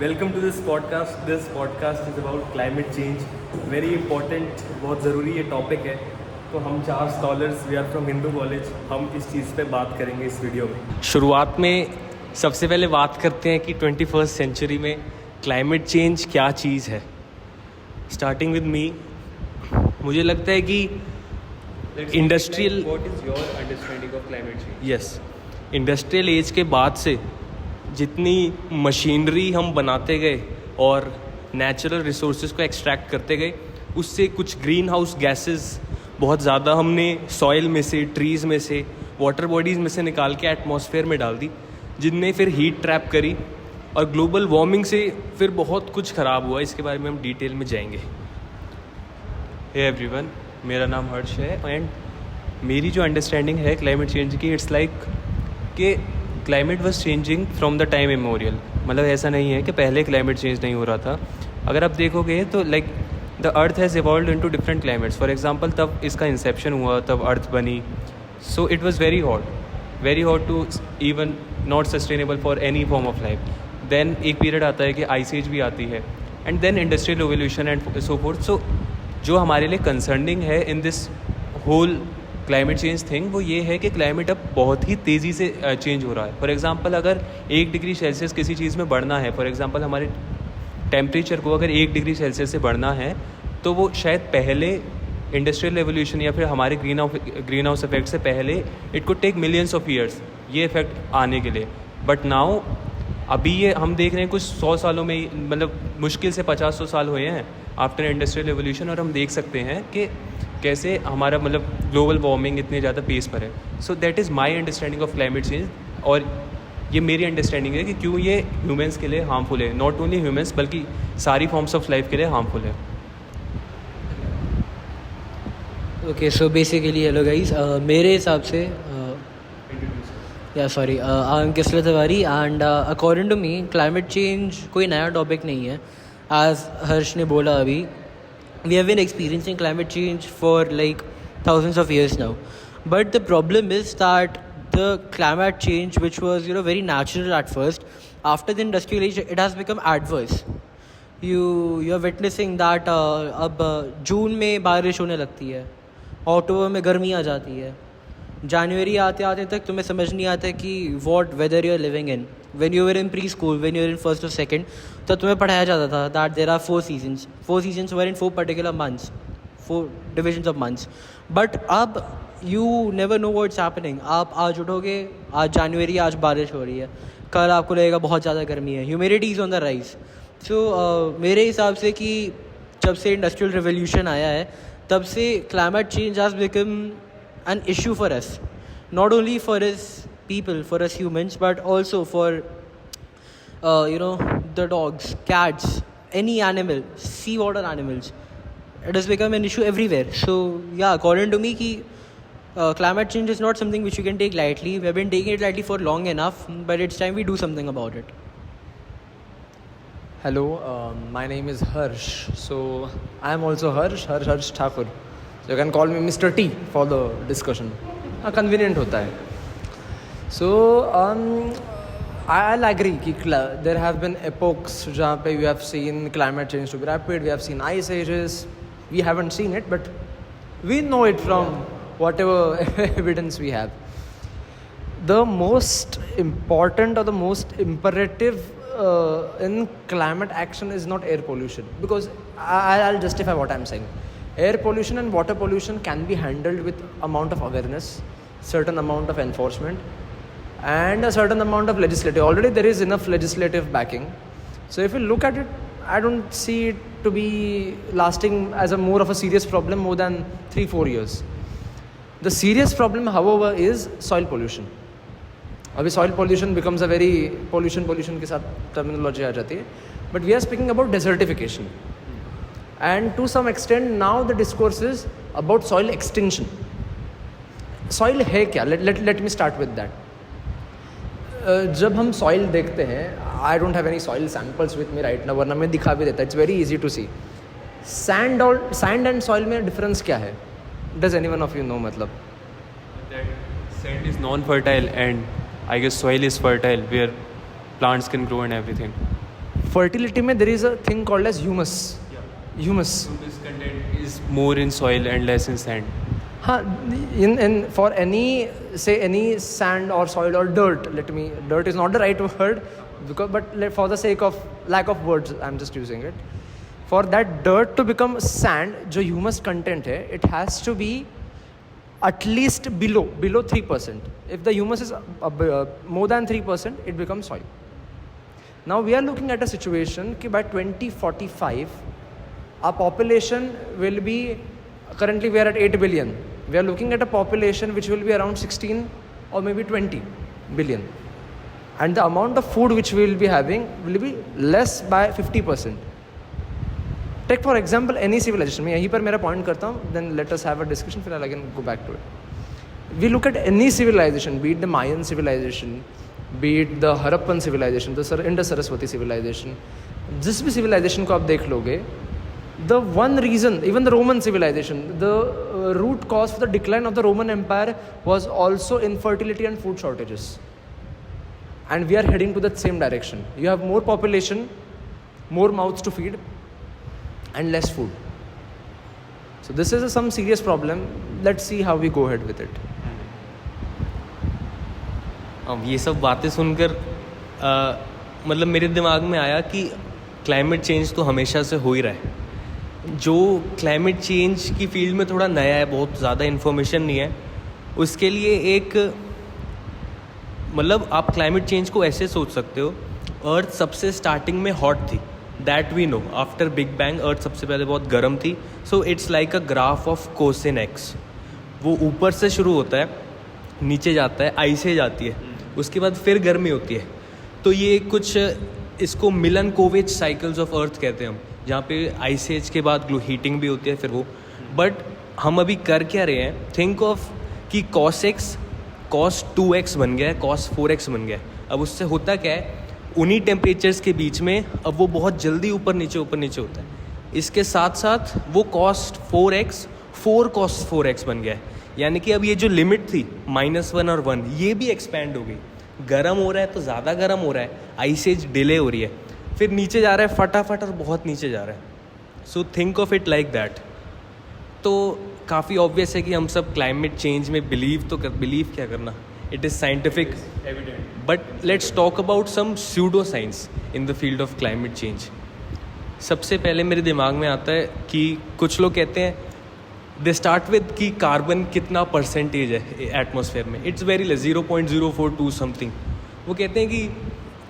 Welcome to this podcast. This podcast is about climate change. Very important, बहुत ज़रूरी ये topic है. तो हम 4 scholars, we are from Hindu college, हम इस चीज़ पे बात करेंगे इस वीडियो में. शुरुआत में सबसे पहले बात करते हैं कि 21st सेंचुरी में क्लाइमेट चेंज क्या चीज़ है. स्टार्टिंग विद मी, मुझे लगता है कि industrial, What is your understanding of climate change? Yes, industrial as के बाद से जितनी मशीनरी हम बनाते गए और नेचुरल रिसोर्सेज को एक्सट्रैक्ट करते गए, उससे कुछ ग्रीन हाउस गैसेस बहुत ज़्यादा हमने सॉइल में से, ट्रीज़ में से, वाटर बॉडीज़ में से निकाल के एटमॉस्फेयर में डाल दी, जिनने फिर हीट ट्रैप करी और ग्लोबल वार्मिंग से फिर बहुत कुछ ख़राब हुआ. इसके बारे में हम डिटेल में जाएंगे. Hey everyone, मेरा नाम हर्ष है एंड मेरी जो अंडरस्टैंडिंग है क्लाइमेट चेंज की, इट्स लाइक कि climate was changing from the time immemorial. मतलब ऐसा नहीं है कि पहले क्लाइमेट चेंज नहीं हो रहा था. अगर आप देखोगे तो like the earth has evolved into different climates. For example तब इसका इंसेप्शन हुआ, तब अर्थ बनी. So it was very hot to even not sustainable for any form of life. Then एक पीरियड आता है कि आइस एज भी आती है and then industrial revolution and so forth. So जो हमारे लिए कंसर्निंग है in this whole climate change thing, वो ये है कि क्लाइमेट अब बहुत ही तेज़ी से चेंज हो रहा है. फॉर एग्जांपल अगर 1 डिग्री सेल्सियस किसी चीज़ में बढ़ना है, फॉर एग्जांपल हमारे टेम्परेचर को अगर 1 डिग्री सेल्सियस से बढ़ना है, तो वो शायद पहले इंडस्ट्रियल रेवोल्यूशन या फिर हमारे ग्रीन हाउस इफेक्ट से पहले it could take millions of years ये इफेक्ट आने के लिए. बट नाउ अभी ये हम देख रहे हैं कुछ 100 सालों में ही, मतलब मुश्किल से 50-100 साल हुए हैं आफ्टर इंडस्ट्रियल रेवोल्यूशन, और हम देख सकते हैं कि कैसे हमारा मतलब ग्लोबल वार्मिंग इतने ज़्यादा पेस पर है. So that is my understanding of climate change. और ये मेरी अंडरस्टैंडिंग है कि क्यों ये ह्यूमंस के लिए हार्मफुल है. नॉट ओनली ह्यूमंस बल्कि सारी फॉर्म्स ऑफ लाइफ के लिए हार्मफुल है. Okay, so basically hello guys, मेरे हिसाब से आई एम किस्लत Tiwari and according to me climate change कोई नया टॉपिक नहीं है. एज हर्ष ने बोला अभी, we have been experiencing climate change for like thousands of years now. But the problem is that the climate change, which was very natural at first, after the industrial age it has become adverse. You are witnessing that अब जून में बारिश होने लगती है, अक्टूबर में गर्मी आ जाती है, जनवरी आते आते तक तुम्हें समझ नहीं आता कि what weather you are living in. When you were in preschool, when you were in first और सेकंड, तो तुम्हें पढ़ाया जाता था that there are 4 seasons. 4 seasons were in 4 particular months, 4 divisions of months. But अब you never know what's happening. आप आज उठोगे, आज जनवरी, आज बारिश हो रही है, कल आपको लगेगा बहुत ज़्यादा गर्मी है, humidity is on the rise. सो मेरे हिसाब से कि जब से इंडस्ट्रियल रिवोल्यूशन आया है, तब से climate change has become an issue for us, not only for us people, for us humans, but also for the dogs, cats, any animal, seawater animals. It has become an issue everywhere. So yeah, according to me ki climate change is not something which you can take lightly. We have been taking it lightly for long enough, but it's time we do something about it. Hello, my name is Harsh. So I am also Harsh Thakur. So you can call me Mr. T for the discussion. Convenient होता है. So I'll agree कि there have been epochs जहाँ पे we have seen climate change to be rapid. We have seen ice ages. We haven't seen it, but we know it from whatever evidence we have. The most important or the most imperative in climate action is not air pollution, because I'll justify what I'm saying. Air pollution and water pollution can be handled with amount of awareness, certain amount of enforcement, and a certain amount of legislative. Already there is enough legislative backing. So if you look at it, I don't see it to be lasting as a more of a serious problem more than 3-4 years. The serious problem, however, is soil pollution. अभी soil pollution becomes a very pollution के साथ terminology आ जाती है. But we are speaking about desertification. And to some extent now the discourse is about soil extinction. Soil है क्या? Let me start with that. जब हम soil देखते हैं, I don't have any soil samples with me right now, वरना मैं दिखा भी देता. It's very easy to see. Sand and soil में difference क्या है? Does anyone of you know? मतलब That sand is non-fertile and I guess soil is fertile where plants can grow and everything. fertility में there is a thing called as humus. Humus. Humus content is more in soil and less in sand. हाँ, in for any sand or soil or dirt, dirt is not the right word, but for the sake of lack of words, I'm just using it. For that dirt to become sand, जो humus content है, it has to be at least below 3%. If the humus is more than 3%, it becomes soil. Now we are looking at a situation कि by 2045, our population will be, currently we are at 8 billion. We are looking at a population which will be around 16 or maybe 20 billion. And the amount of food which we will be having will be less by 50%. Take for example any civilization. मैं यहीं पर मेरा point करता हूँ, then let us have a discussion, फिर I can go back to it. We look at any civilization, be it the Mayan civilization, be it the Harappan civilization, the Indus-Saraswati civilization, जिस भी civilization को आप देख लोगे, the one reason, even the Roman civilization, the root cause for the decline of the Roman Empire was also infertility and food shortages. And we are heading to that same direction. You have more population, more mouths to feed, and less food. So this is some serious problem. Let's see how we go ahead with it. अब ये सब बातें सुनकर मतलब मेरे दिमाग में आया कि क्लाइमेट चेंज तो हमेशा से हो ही रहा है. जो क्लाइमेट चेंज की फील्ड में थोड़ा नया है, बहुत ज़्यादा इन्फॉर्मेशन नहीं है, उसके लिए एक मतलब आप क्लाइमेट चेंज को ऐसे सोच सकते हो, अर्थ सबसे स्टार्टिंग में हॉट थी, that we know. After big bang earth सबसे पहले बहुत गर्म थी. So it's like a graph of cosine x. वो ऊपर से शुरू होता है, नीचे जाता है, आइस एज आती है, उसके बाद फिर गर्मी होती है. तो ये कुछ इसको मिलन-कोविच साइकिल्स ऑफ अर्थ कहते हैं हम, जहाँ पे आइस एज के बाद हीटिंग भी होती है फिर वो. बट हम अभी कर क्या रहे हैं, थिंक ऑफ कि cos x cos 2x बन गया है, cos 4x बन गया है. अब उससे होता क्या है, उन्हीं टेम्परेचर्स के बीच में अब वो बहुत जल्दी ऊपर नीचे होता है. इसके साथ साथ वो cos 4x 4 cos 4x बन गया है. यानी कि अब ये जो लिमिट थी -1 और 1, ये भी एक्सपैंड हो गई. गर्म हो रहा है तो ज़्यादा गर्म हो रहा है, आइस एज डिले हो रही है, फिर नीचे जा रहा है फटाफट और बहुत नीचे जा रहा है. So think of it like that. तो काफ़ी ऑब्वियस है कि हम सब क्लाइमेट चेंज में बिलीव क्या करना, it is scientific evident. But let's talk about some pseudoscience in the field of climate change. सबसे पहले मेरे दिमाग में आता है कि कुछ लोग कहते हैं, दे स्टार्ट विद कि कार्बन कितना परसेंटेज है एटमॉस्फेयर में. It's very less, 0.042 something. वो कहते हैं कि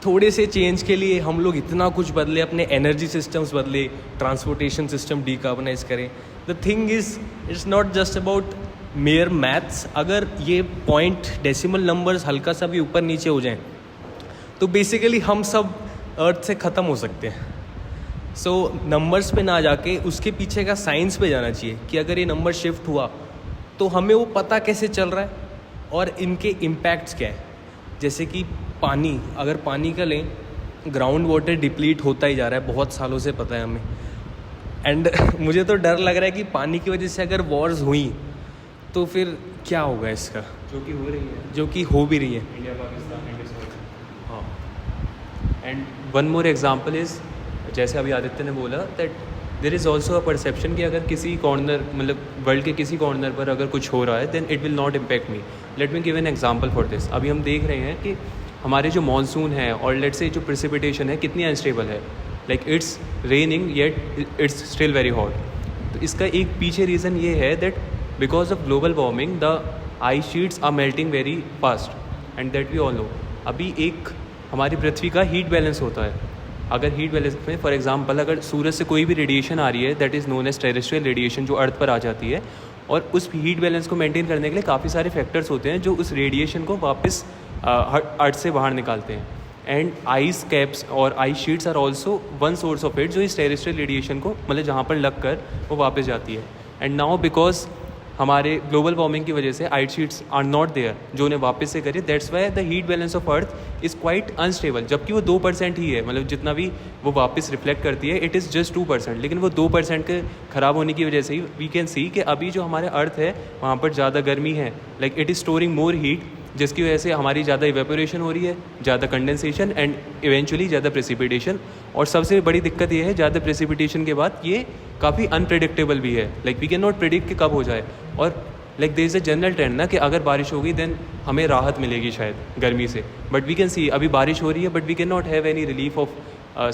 थोड़े से चेंज के लिए हम लोग इतना कुछ बदले, अपने एनर्जी सिस्टम्स बदले, ट्रांसपोर्टेशन सिस्टम डीकार्बनाइज करें. The thing is it's not just about mayor maths. अगर ये पॉइंट डेसिमल नंबर्स हल्का सा भी ऊपर नीचे हो जाएं तो बेसिकली हम सब अर्थ से ख़त्म हो सकते हैं. सो नंबर्स पे ना जाके उसके पीछे का साइंस पे जाना चाहिए कि अगर ये नंबर शिफ्ट हुआ तो हमें वो पता कैसे चल रहा है और इनके इम्पैक्ट्स क्या है. जैसे कि पानी, अगर पानी का लें, ग्राउंड वाटर डिप्लीट होता ही जा रहा है, बहुत सालों से पता है हमें. एंड मुझे तो डर लग रहा है कि पानी की वजह से अगर वॉर्स हुई तो फिर क्या होगा इसका, जो कि हो रही है, जो कि हो भी रही है. India Pakistan India. हाँ. And one more example is, जैसे अभी आदित्य ने बोला that there is also a perception कि अगर किसी कॉर्नर, मतलब वर्ल्ड के किसी कॉर्नर पर अगर कुछ हो रहा है then it will not impact me. Let me give an example for this. अभी हम देख रहे हैं कि हमारे जो मानसून है और लेट से जो प्रेसिपिटेशन है कितनी अनस्टेबल है. Like it's raining yet it's still very hot. तो इसका एक पीछे रीज़न ये है that because of global warming the ice sheets are melting very fast and that we all know. अभी एक हमारी पृथ्वी का हीट बैलेंस होता है. अगर हीट बैलेंस में फॉर एग्जांपल अगर सूरज से कोई भी रेडिएशन आ रही है that is known as terrestrial radiation, जो अर्थ पर आ जाती है, और उस हीट बैलेंस को मेंटेन करने के लिए काफ़ी सारे फैक्टर्स होते हैं जो उस रेडिएशन को वापस अर्थ से बाहर निकालते हैं. एंड आइस कैप्स और ice sheets are also one source of it, जो इस टेरेस्ट्रियल रेडिएशन को मतलब जहाँ पर लग कर वो वापस जाती है. एंड नाउ बिकॉज हमारे ग्लोबल वार्मिंग की वजह से ice sheets are not there जो उन्हें वापस से करिए, that's why the heat balance of earth is quite unstable. जबकि वो 2% ही है, मतलब जितना भी वो वापस रिफ्लेक्ट करती है इट इज़ जस्ट 2%. लेकिन वो 2% के ख़राब होने की वजह से ही वी कैन सी कि अभी जो हमारे अर्थ है वहाँ पर ज़्यादा गर्मी है. Like it is storing more heat जिसकी वजह से हमारी ज़्यादा इवेपोरेशन हो रही है, ज़्यादा कंडेंसेशन एंड इवेंचुअली ज़्यादा प्रेसिपिटेशन। और सबसे बड़ी दिक्कत ये है ज़्यादा प्रेसिपिटेशन के बाद ये काफ़ी अनप्रेडिक्टेबल भी है, like we can not predict कि कब हो जाए। और like there is a general trend ना कि अगर बारिश होगी देन हमें राहत मिलेगी शायद गर्मी से, बट वी कैन सी अभी बारिश हो रही है but we can not have any relief of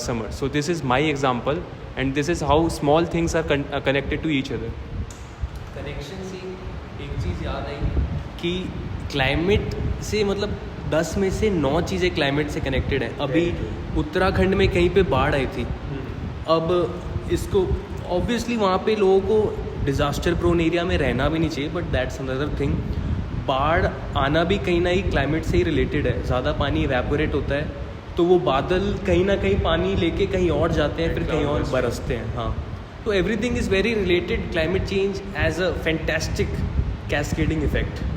summer. So this is my example and this is how small things are connected to each other. Connection से एक चीज़ याद आई कि क्लाइमेट से मतलब 10 में से 9 चीज़ें क्लाइमेट से कनेक्टेड है। अभी उत्तराखंड में कहीं पे बाढ़ आई थी, अब इसको ऑब्वियसली वहाँ पे लोगों को डिज़ास्टर प्रोन एरिया में रहना भी नहीं चाहिए, बट दैट्स अनदर थिंग। बाढ़ आना भी कहीं ना कहीं क्लाइमेट से ही रिलेटेड है। ज़्यादा पानी इवेपोरेट होता है तो वो बादल कहीं ना कहीं पानी लेके कहीं और जाते हैं, फिर कहीं और बरसते हैं। हाँ, तो everything is very related. Climate change as a fantastic cascading effect.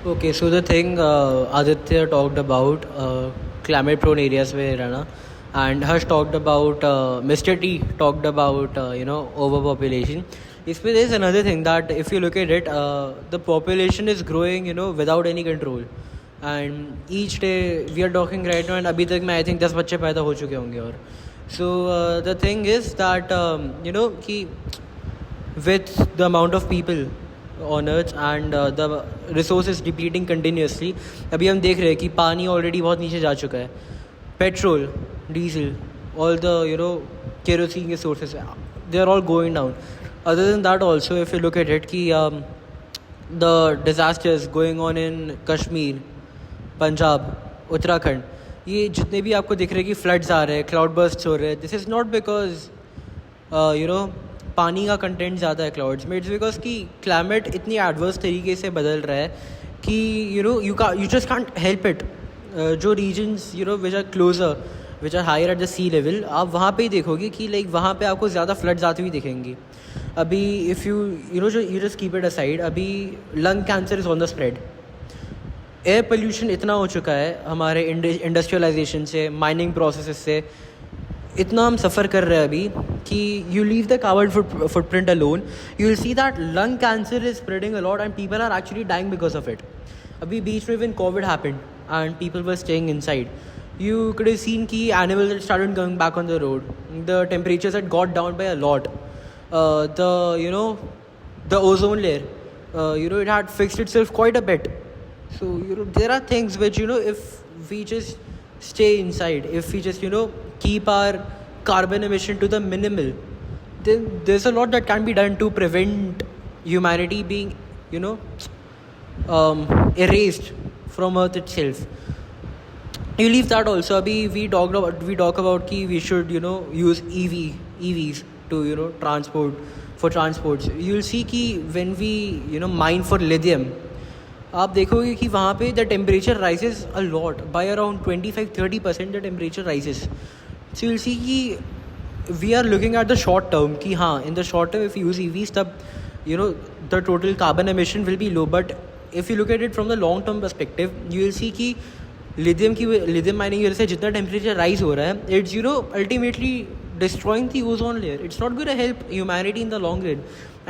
Okay, so the thing Aditya talked about climate prone areas में रहना, and Harsh talked about Mr. T talked about overpopulation. इसमें there is another thing that if you look at it, the population is growing without any control, and each day we are talking right now and अभी तक मैं I think 10 बच्चे पैदा हो चुके होंगे। और so the thing is that कि with the amount of people on earth and the resources depleting continuously, अभी हम देख रहे हैं कि पानी ऑलरेडी बहुत नीचे जा चुका है। Petrol, diesel, all the kerosene sources, they are all going down. Other than that also, if you look at it कि the disasters going on in Kashmir, Punjab, Uttarakhand, ये जितने भी आपको दिख रहे हैं कि फ्लड्स आ रहे हैं, क्लाउड बर्स्ट हो रहे हैं, दिस इज़ नॉट बिकॉज पानी का कंटेंट ज़्यादा है क्लाउड्स में। इट्स बिकॉज कि क्लाइमेट इतनी एडवर्स तरीके से बदल रहा है कि you just can't help it. जो regions which are closer, which are higher at the sea level, आप वहाँ पे ही देखोगे कि लाइक वहाँ पे आपको ज़्यादा फ्लड्स आती हुई दिखेंगी। अभी if you just keep it aside, अभी lung cancer is on the spread. Air pollution इतना हो चुका है हमारे इंडस्ट्रियलाइजेशन से, माइनिंग प्रोसेस से, इतना हम सफ़र कर रहे हैं अभी कि you leave the carbon footprint alone, you will see that lung cancer is spreading a lot and people are actually dying because of it. अभी बीच में when COVID happened and people were staying inside, you could have seen कि animals had started coming back on the road. The temperatures had got down by a lot. The ozone layer, it had fixed itself quite a bit. So there are things which if we just stay inside, if we just keep our carbon emission to the minimal, then there's a lot that can be done to prevent humanity being erased from Earth itself. You leave that also. Abhi we talk about कि we should use EVs to for transports. You'll see कि when we mine for lithium, आप देखोगे कि वहाँ पे the temperature rises a lot by around 25-30%. The temperature rises. So you'll see कि we are looking at the short term कि हाँ, in the short term if you use EVs तब the total carbon emission will be low. But if you look at it from the long term perspective, you will see कि lithium mining की वजह से जितना temperature rise हो रहा है, it's ultimately destroying the ozone layer. It's not going to help humanity in the long run.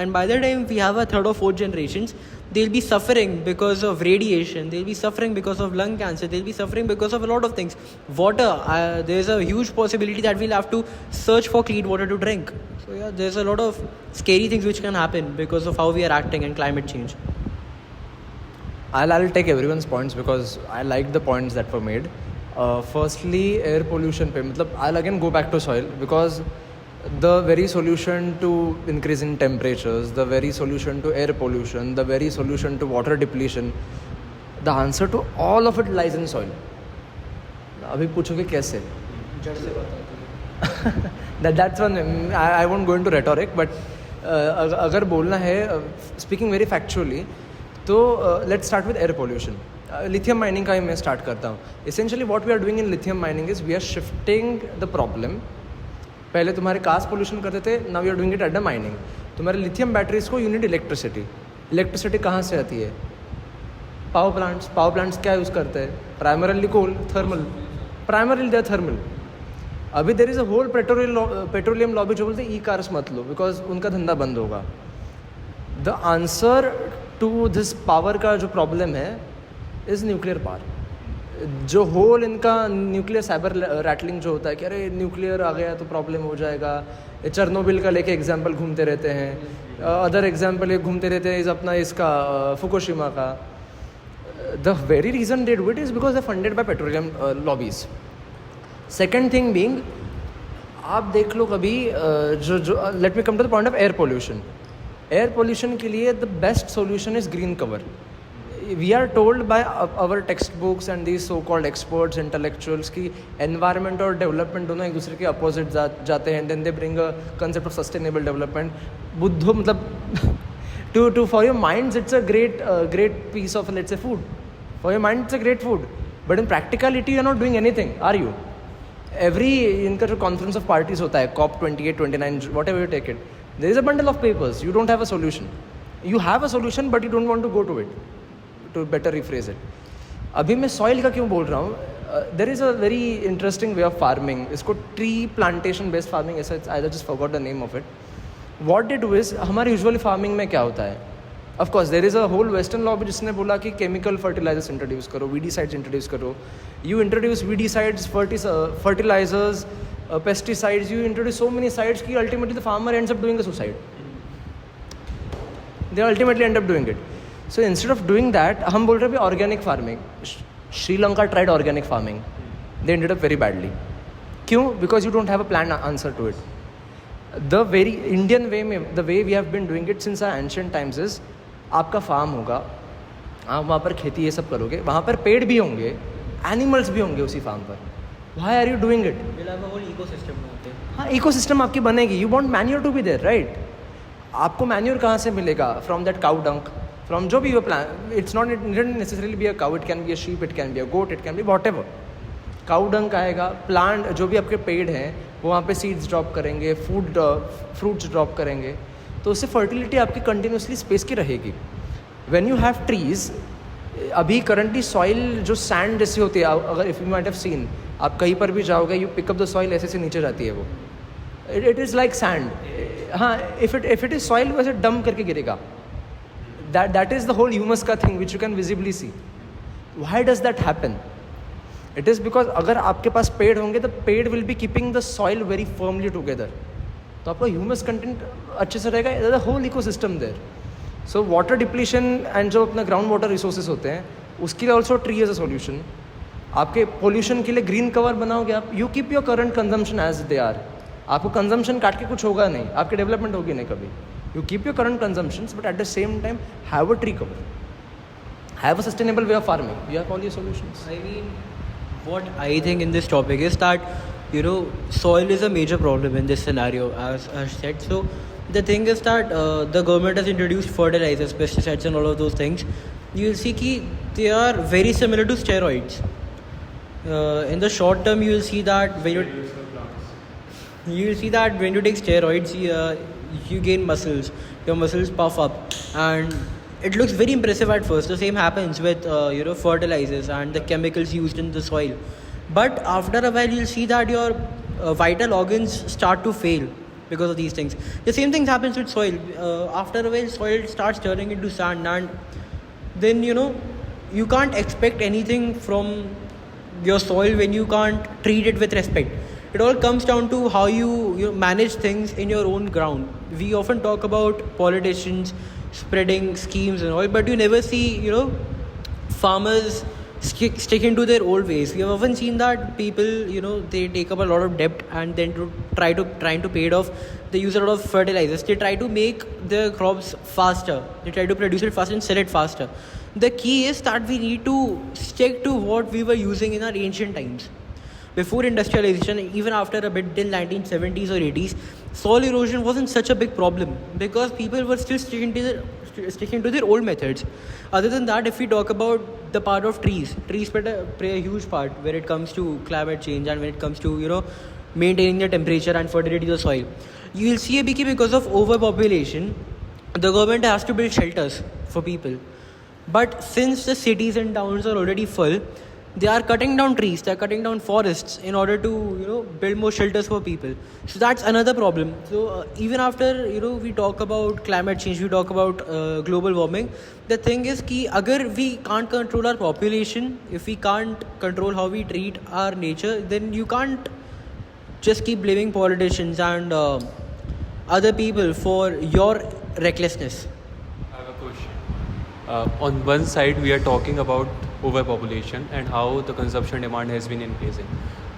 And by the time we have a third or fourth generations, they'll be suffering because of radiation, they'll be suffering because of lung cancer, they'll be suffering because of a lot of things. Water, there's a huge possibility that we'll have to search for clean water to drink. So yeah, there's a lot of scary things which can happen because of how we are acting and climate change. I'll take everyone's points because I like the points that were made. Firstly, air pollution pe matlab I'll again go back to soil, because the very solution to increase in temperatures, the very solution to air pollution, the very solution to water depletion, the answer to all of it lies in soil. अभी पूछोगे कैसे? जड़ से बताओ. That's one. I won't go into rhetoric, but अगर बोलना है, speaking very factually, तो let's start with air pollution. Lithium mining का ही मैं start करता हूँ. Essentially what we are doing in lithium mining is we are shifting the problem. पहले तुम्हारे कास्ट पोल्यूशन करते थे, now you are doing it at the mining. तुम्हारे lithium batteries को यू नीड इलेक्ट्रिसिटी. इलेक्ट्रिसिटी कहाँ से आती है? पावर प्लांट्स क्या यूज़ करते हैं? Primarily coal, thermal. Primarily they thermal. अभी there is a whole petroleum lobby जो बोलते हैं ई कार्स मत लो, बिकॉज उनका धंधा बंद होगा. The answer to this power का जो प्रॉब्लम है इज़ न्यूक्लियर पावर. जो होल इनका न्यूक्लियर साइबर रैटलिंग जो होता है कि अरे न्यूक्लियर आ गया तो प्रॉब्लम हो जाएगा. चर्नोबिल का लेके एग्जाम्पल घूमते रहते हैं. अदर एग्जाम्पल ये घूमते रहते हैं इस अपना इसका फुकुशिमा का. The very reason they do it is because they funded by petroleum lobbies. Second thing being, आप देख लो कभी जो let me come to the point of air pollution. Air pollution के लिए the best solution is green cover. We are told by our textbooks and these so called experts intellectuals की environment और development दोनों एक दूसरे के opposite जाते हैं. Then they bring a concept of sustainable development. बुद्धो मतलब to for your minds it's a great piece of, let's say, food. For your mind it's a great food, but in practicality you're not doing anything, are you? Every इनका जो conference of parties होता है, COP 28, 29, whatever you take it, there is a bundle of papers. You don't have a solution. You have a solution but you don't want to go to it. To better rephrase it, अभी मैं soil का क्यों बोल रहा हूँ? There is a very interesting way of farming. इसको tree plantation based farming ऐसा, I just forgot the name of it. What they do is, हमारे यूजुअली फार्मिंग में क्या होता है? Of course there is a whole western lobby जिसने बोला कि केमिकल फर्टिलाइजर्स इंट्रोड्यूस करो, वीडीसाइड्स इंट्रोड्यूस करो. You introduce weedicides, fertilisers, pesticides, you introduce so many sides कि ultimately the farmer ends up doing a suicide. They ultimately end up doing it. So instead of doing that हम बोल रहे हैं organic farming. Sri Lanka tried organic farming, they ended up very badly. क्यों? Because you don't have a plan answer to it. The very Indian way में, the way we have been doing it since our ancient times is, आपका farm होगा, आप वहाँ पर खेती ये सब करोगे, वहाँ पर पेड़ भी होंगे, एनिमल्स भी होंगे उसी फार्म पर. Why are you doing it? We'll have a whole ecosystem. हाँ, इकोसिस्टम आपकी बनेगी. You want manure to be there, right? आपको मैन्योर कहाँ से मिलेगा? From that cow dung, from जो भी वो plan. It's not, it doesn't necessarily be a cow, it can be a sheep, it can be a goat, it can be whatever. Cow dung आएगा, plant जो भी आपके पेड़ हैं वो वहाँ पे सीड्स ड्रॉप करेंगे, फ्रूट्स ड्रॉप करेंगे, तो उससे फर्टिलिटी आपकी कंटिन्यूसली स्पेस की रहेगी. व्हेन यू हैव ट्रीज, अभी करंटली सॉइल जो सैंड जैसी होती है, अगर if you might have seen, आप कहीं पर भी जाओगे, you pick up the soil, ऐसे से नीचे जाती है वो. It is like sand. हाँ, इफ इट इज़ सॉइल वैसे डंप करके गिरेगा. That is the whole humus का thing which you can visibly see. Why does that happen? It is because अगर आपके पास पेड़ होंगे, द पेड़ will be keeping the soil very firmly together. तो आपका ह्यूमस कंटेंट अच्छे से रहेगा. The whole ecosystem there. So water depletion and जो अपना ग्राउंड वाटर रिसोर्सेज होते हैं, उसके लिए also tree is a solution. आपके पोल्यूशन के लिए ग्रीन कवर बनाओगे आप, you keep your current consumption as they are. आपको कंजम्पशन काट के कुछ होगा नहीं, आपकी डेवलपमेंट होगी नहीं कभी. You keep your current consumptions but at the same time have a tree cover, have a sustainable way of farming. You have all your solutions. I mean, what I think in this topic is that, you know, soil is a major problem in this scenario, as I said. So the thing is that the government has introduced fertilizers, pesticides and all of those things. You will see that they are very similar to steroids. In the short term, you will see that when you take steroids, you gain muscles, your muscles puff up, and it looks very impressive at first. The same happens with fertilizers and the chemicals used in the soil. But after a while, you'll see that your vital organs start to fail because of these things. The same thing happens with soil. After a while, soil starts turning into sand, and then you can't expect anything from your soil when you can't treat it with respect. It all comes down to how you manage things in your own ground. We often talk about politicians spreading schemes and all, but you never see farmers sticking to their old ways. We have often seen that people they take up a lot of debt, and then trying to pay it off, they use a lot of fertilizers. They try to make their crops faster, they try to produce it faster and sell it faster. The key is that we need to stick to what we were using in our ancient times. Before industrialization, even after a bit till 1970s or 80s, soil erosion wasn't such a big problem because people were still sticking to their old methods. Other than that, if we talk about the part of trees play a huge part when it comes to climate change and when it comes to maintaining the temperature and fertility of the soil. You will see because of overpopulation, the government has to build shelters for people. But since the cities and towns are already full, they are cutting down trees, they are cutting down forests in order to, you know, build more shelters for people. So that's another problem. So even after, you know, we talk about climate change, we talk about global warming, the thing is ki agar we can't control our population, if we can't control how we treat our nature, then you can't just keep blaming politicians and other people for your recklessness. I have a question. On one side, we are talking about overpopulation and how the consumption demand has been increasing.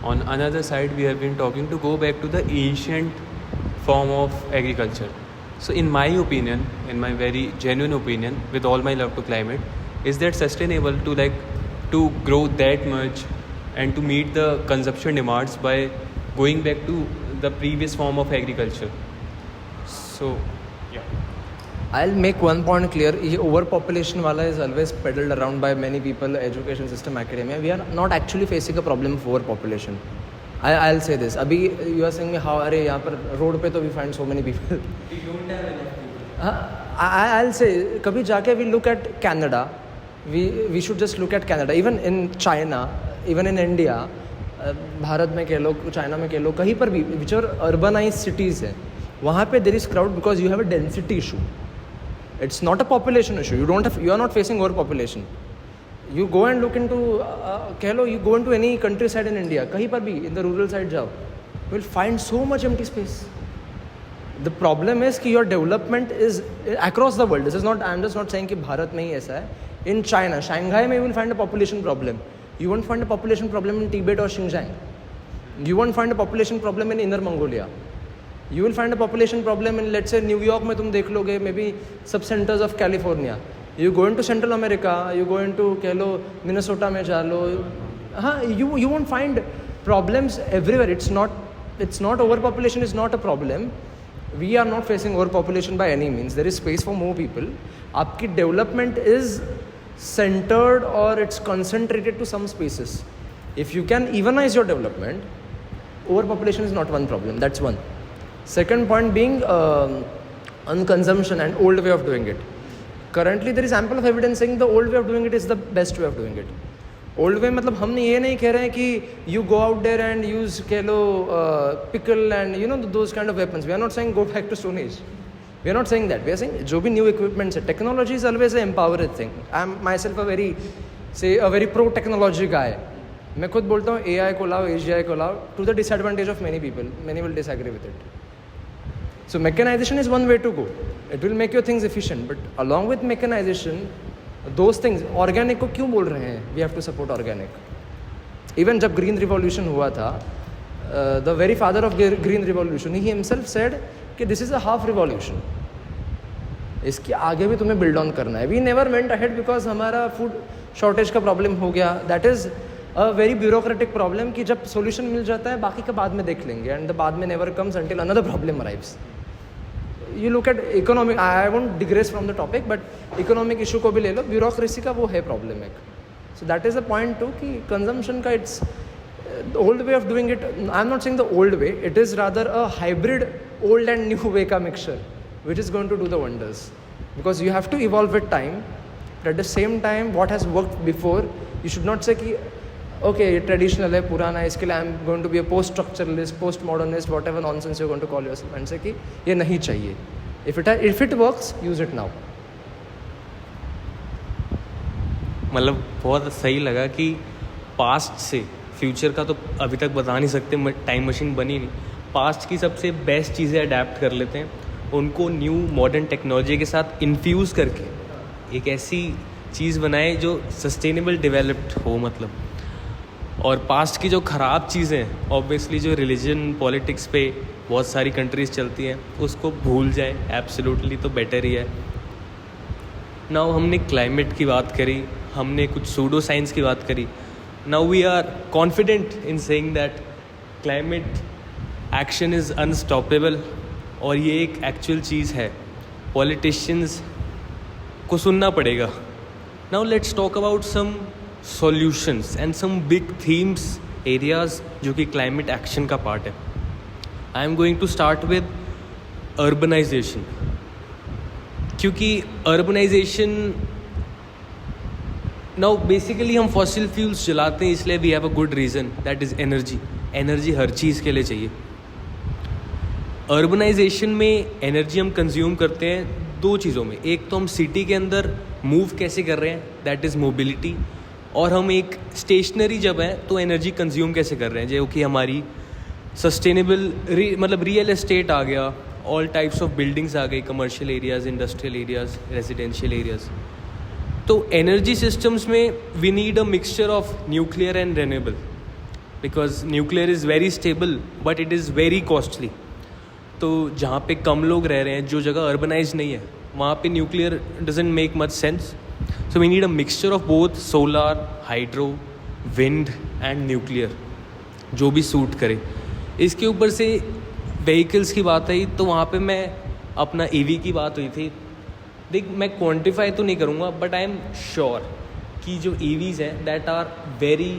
On another side, we have been talking to go back to the ancient form of agriculture. So in my opinion, in my very genuine opinion, with all my love to climate, is that sustainable to grow that much and to meet the consumption demands by going back to the previous form of agriculture? So, yeah. I'll make one point clear. ये overpopulation वाला is always peddled around by many people, education system, academia. We are not actually facing a problem of overpopulation. I'll say this. अभी you are saying me how अरे यहाँ पर road पे तो we find so many people. We don't have enough people. I'll say कभी जाके we look at Canada. We should just look at Canada. Even in China, even in India, Bharat में कह लो, China में कह लो, कहीं पर भी which are urbanized cities हैं, वहाँ पे there is crowd because you have a density issue. It's not a population issue. You are not facing overpopulation. You go and look into कह लो, you go into any countryside in India, कहीं पर भी in the rural side जाओ, you will find so much empty space. The problem is कि your development is across the world. I'm just not saying कि भारत में ही ऐसा है. In China, Shanghai में you will find a population problem. You won't find a population problem in Tibet or Xinjiang. You won't find a population problem in Inner Mongolia. You will find a population problem in, let's say, New York में तुम देख लोगे, maybe sub centers of California. You go into Central America, you go into कह लो Minnesota में जा लो, हाँ, you won't find problems everywhere. It's not overpopulation is not a problem. We are not facing overpopulation by any means. There is space for more people. आपकी development is centered or it's concentrated to some spaces. If you can evenize your development, overpopulation is not one problem. That's one. Second point being on consumption and old way of doing it. Currently there is ample of evidence saying the old way of doing it is the best way of doing it. Old way मतलब हम ये नहीं कह रहे हैं कि you go out there and use कह लो pickle and you know those kind of weapons. We are not saying go back to Stone Age. We are not saying that. We are saying जो भी new equipment है, technology is always an empowered thing. I am myself a very pro technology guy. मैं खुद बोलता हूँ AI को लाओ, AGI को लाओ, to the disadvantage of many people. Many will disagree with it. So mechanization is one way to go. It will make your things efficient. But along with mechanization, those things, organic को क्यों बोल रहे हैं? We have to support organic. Even जब green revolution हुआ था, the very father of green revolution, he himself said कि this is a half revolution. इसके आगे भी तुम्हें build on करना है. We never went ahead because हमारा food shortage का problem हो गया. That is a very bureaucratic problem कि जब solution मिल जाता है बाकी का बाद में देख लेंगे. And the बाद में never comes until another problem arrives. You look at economic, I won't digress from the topic, but economic issue को भी ले लो, bureaucracy का वो है problem एक. So that is the point too कि consumption का it's the old way of doing it. I'm not saying the old way. It is rather a hybrid old and new way का mixture, which is going to do the wonders. Because you have to evolve with time. But at the same time, what has worked before, you should not say कि okay, traditional है, पुराना है, इसके लिए I'm going to be a post-structuralist, post-modernist, whatever nonsense you're going to call yourself, and say कि ये नहीं चाहिए. If it works, use it now. मतलब बहुत सही लगा कि पास्ट से फ्यूचर का तो अभी तक बता नहीं सकते, टाइम मशीन बनी नहीं. पास्ट की सबसे बेस्ट चीज़ें अडेप्ट कर लेते हैं, उनको न्यू मॉडर्न टेक्नोलॉजी के साथ इन्फ्यूज़ करके एक ऐसी चीज़ बनाए जो सस्टेनेबल डेवलप्ड हो. मतलब और पास्ट की जो ख़राब चीज़ें हैं, ऑब्वियसली जो रिलीजन पॉलिटिक्स पे बहुत सारी कंट्रीज़ चलती हैं, उसको भूल जाए. एब्सोल्युटली तो बेटर ही है. नाउ हमने क्लाइमेट की बात करी, हमने कुछ सूडो साइंस की बात करी. Now we are confident in saying that climate action is unstoppable, और ये एक एक्चुअल चीज़ है. पॉलिटिशियंस को सुनना पड़ेगा. Now let's talk about some solutions and some big themes areas जो कि क्लाइमेट एक्शन का पार्ट है. I am going to start with urbanisation, क्योंकि अर्बनाइजेशन नाउ बेसिकली हम फॉसिल फ्यूल्स जलाते हैं इसलिए we have a good reason, that is energy. Energy हर चीज़ के लिए चाहिए. अर्बनाइजेशन में एनर्जी हम कंज्यूम करते हैं दो चीज़ों में. एक तो हम सिटी के अंदर मूव कैसे कर रहे हैं, दैट इज़ मोबिलिटी. और हम एक स्टेशनरी जब है तो एनर्जी कंज्यूम कैसे कर रहे हैं, जो कि हमारी सस्टेनेबल मतलब रियल एस्टेट आ गया, ऑल टाइप्स ऑफ बिल्डिंग्स आ गई, commercial areas, industrial areas, residential areas. तो एनर्जी सिस्टम्स में we need a mixture of nuclear and renewable, because nuclear is very stable but it is very costly. तो जहाँ पे कम लोग रह रहे हैं, जो जगह अर्बनाइज नहीं है, वहाँ पे nuclear doesn't make much sense. So we need a mixture of both solar, hydro, wind and nuclear, जो भी सूट करे. इसके ऊपर से व्हीकल्स की बात आई तो वहाँ पे मैं अपना ईवी की बात हुई थी. देख, मैं क्वांटिफाई तो नहीं करूँगा बट आई एम श्योर कि जो ईवीज़ हैं that are very